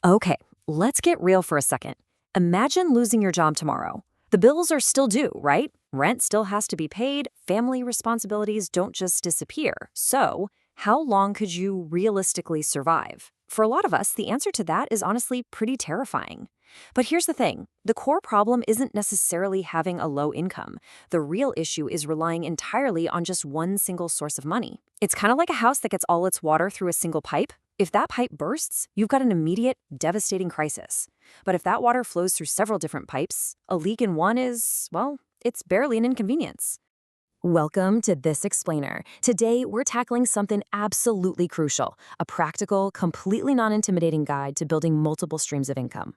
Okay, let's get real for a second. Imagine losing your job tomorrow. The bills are still due, right? Rent still has to be paid, family responsibilities don't just disappear. So, how long could you realistically survive? For a lot of us, the answer to that is honestly pretty terrifying. But here's the thing, the core problem isn't necessarily having a low income. The real issue is relying entirely on just one single source of money. It's kind of like a house that gets all its water through a single pipe. If that pipe bursts, you've got an immediate, devastating crisis. But if that water flows through several different pipes, a leak in one is, well, it's barely an inconvenience. Welcome to This Explainer. Today, we're tackling something absolutely crucial, a practical, completely non-intimidating guide to building multiple streams of income.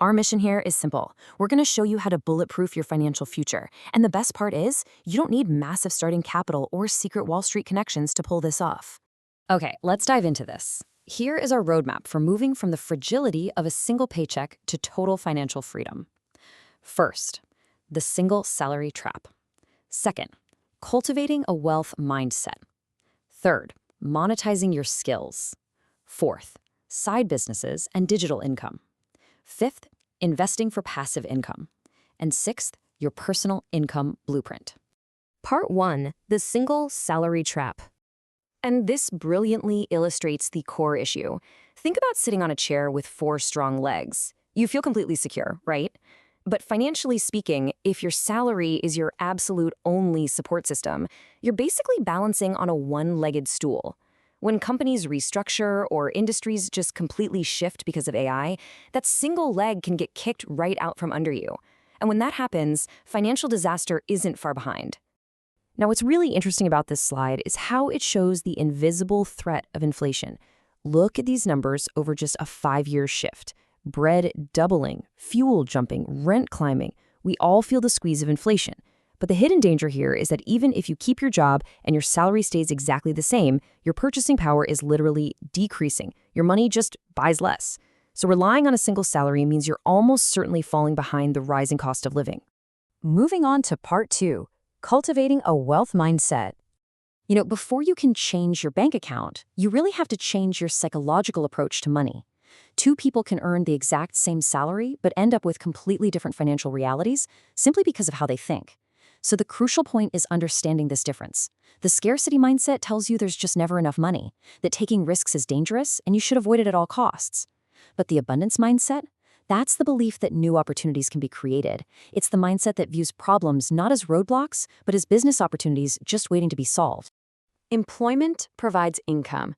Our mission here is simple. We're going to show you how to bulletproof your financial future. And the best part is, you don't need massive starting capital or secret Wall Street connections to pull this off. Okay, let's dive into this. Here is our roadmap for moving from the fragility of a single paycheck to total financial freedom. First, the single salary trap. Second, cultivating a wealth mindset. Third, monetizing your skills. Fourth, side businesses and digital income. Fifth, investing for passive income. And sixth, your personal income blueprint. Part 1, the single salary trap. And this brilliantly illustrates the core issue. Think about sitting on a chair with 4 strong legs. You feel completely secure, right? But financially speaking, if your salary is your absolute only support system, you're basically balancing on a one-legged stool. When companies restructure or industries just completely shift because of AI, that single leg can get kicked right out from under you. And when that happens, financial disaster isn't far behind. Now, what's really interesting about this slide is how it shows the invisible threat of inflation. Look at these numbers over just a 5-year shift. Bread doubling, fuel jumping, rent climbing. We all feel the squeeze of inflation. But the hidden danger here is that even if you keep your job and your salary stays exactly the same, your purchasing power is literally decreasing. Your money just buys less. So relying on a single salary means you're almost certainly falling behind the rising cost of living. Moving on to part 2. Cultivating a wealth mindset. Before you can change your bank account, you really have to change your psychological approach to money. 2 people can earn the exact same salary but end up with completely different financial realities simply because of how they think. So the crucial point is understanding this difference. The scarcity mindset tells you there's just never enough money, that taking risks is dangerous and you should avoid it at all costs. But the abundance mindset? That's the belief that new opportunities can be created. It's the mindset that views problems not as roadblocks, but as business opportunities just waiting to be solved. Employment provides income.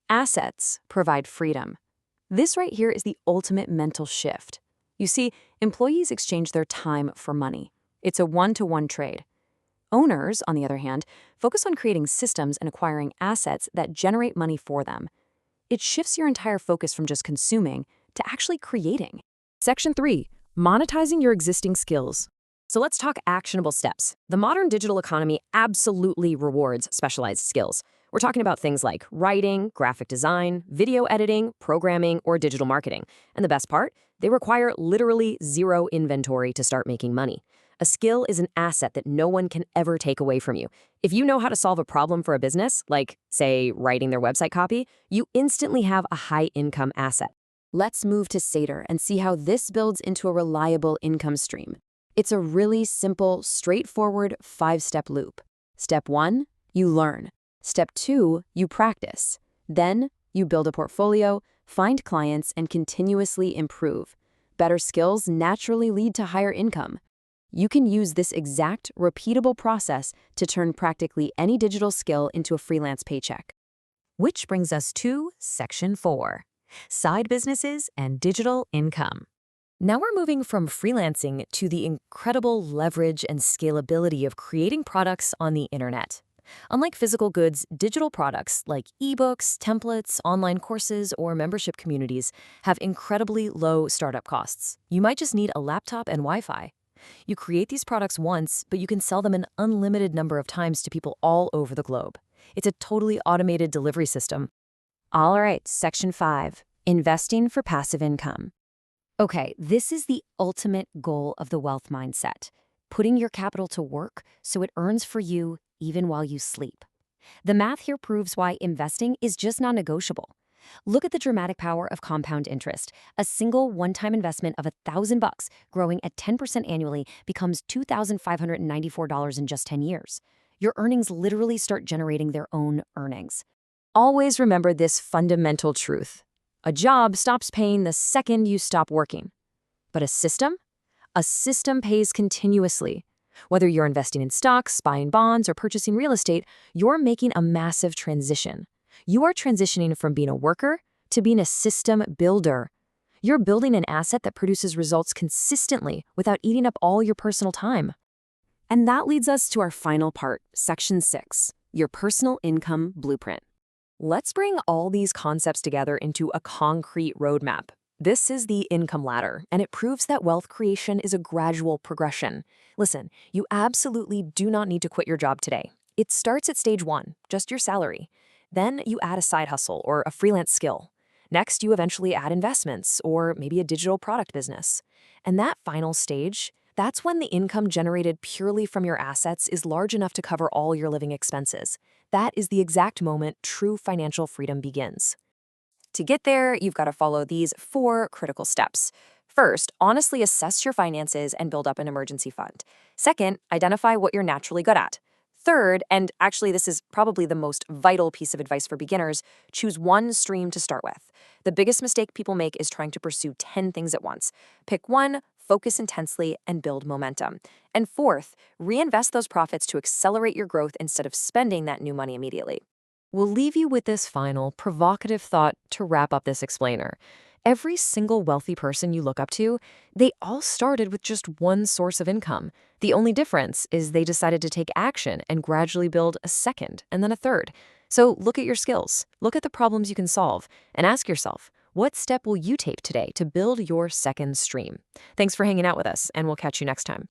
Assets provide freedom. This right here is the ultimate mental shift. You see, employees exchange their time for money. It's a one-to-one trade. Owners, on the other hand, focus on creating systems and acquiring assets that generate money for them. It shifts your entire focus from just consuming to actually creating. Section 3, monetizing your existing skills. So let's talk actionable steps. The modern digital economy absolutely rewards specialized skills. We're talking about things like writing, graphic design, video editing, programming, or digital marketing. And the best part? They require literally zero inventory to start making money. A skill is an asset that no one can ever take away from you. If you know how to solve a problem for a business, like, say, writing their website copy, you instantly have a high-income asset. Let's move to Seder and see how this builds into a reliable income stream. It's a really simple, straightforward 5-step loop. Step 1, you learn. Step 2, you practice. Then, you build a portfolio, find clients, and continuously improve. Better skills naturally lead to higher income. You can use this exact, repeatable process to turn practically any digital skill into a freelance paycheck. Which brings us to Section 4, side businesses and digital income. Now we're moving from freelancing to the incredible leverage and scalability of creating products on the internet. Unlike physical goods, digital products like ebooks, templates, online courses, or membership communities have incredibly low startup costs. You might just need a laptop and Wi-Fi. You create these products once, but you can sell them an unlimited number of times to people all over the globe. It's a totally automated delivery system. All right, Section 5, investing for passive income. Okay, this is the ultimate goal of the wealth mindset, putting your capital to work so it earns for you even while you sleep. The math here proves why investing is just non-negotiable. Look at the dramatic power of compound interest. A single one-time investment of $1,000 growing at 10% annually becomes $2,594 in just 10 years. Your earnings literally start generating their own earnings. Always remember this fundamental truth. A job stops paying the second you stop working. But a system? A system pays continuously. Whether you're investing in stocks, buying bonds, or purchasing real estate, you're making a massive transition. You are transitioning from being a worker to being a system builder. You're building an asset that produces results consistently without eating up all your personal time. And that leads us to our final part, Section 6, your personal income blueprint. Let's bring all these concepts together into a concrete roadmap. This is the income ladder, and it proves that wealth creation is a gradual progression. Listen, you absolutely do not need to quit your job today. It starts at stage 1, just your salary. Then you add a side hustle or a freelance skill. Next, you eventually add investments or maybe a digital product business. And that final stage, that's when the income generated purely from your assets is large enough to cover all your living expenses. That is the exact moment true financial freedom begins. To get there, you've got to follow these 4 critical steps. First, honestly assess your finances and build up an emergency fund. Second, identify what you're naturally good at. Third, and actually this is probably the most vital piece of advice for beginners, choose one stream to start with. The biggest mistake people make is trying to pursue 10 things at once. Pick one, focus intensely, and build momentum. And fourth, reinvest those profits to accelerate your growth instead of spending that new money immediately. We'll leave you with this final, provocative thought to wrap up this explainer. Every single wealthy person you look up to, they all started with just one source of income. The only difference is they decided to take action and gradually build a second and then a third. So look at your skills, look at the problems you can solve, and ask yourself, what step will you take today to build your second stream? Thanks for hanging out with us, and we'll catch you next time.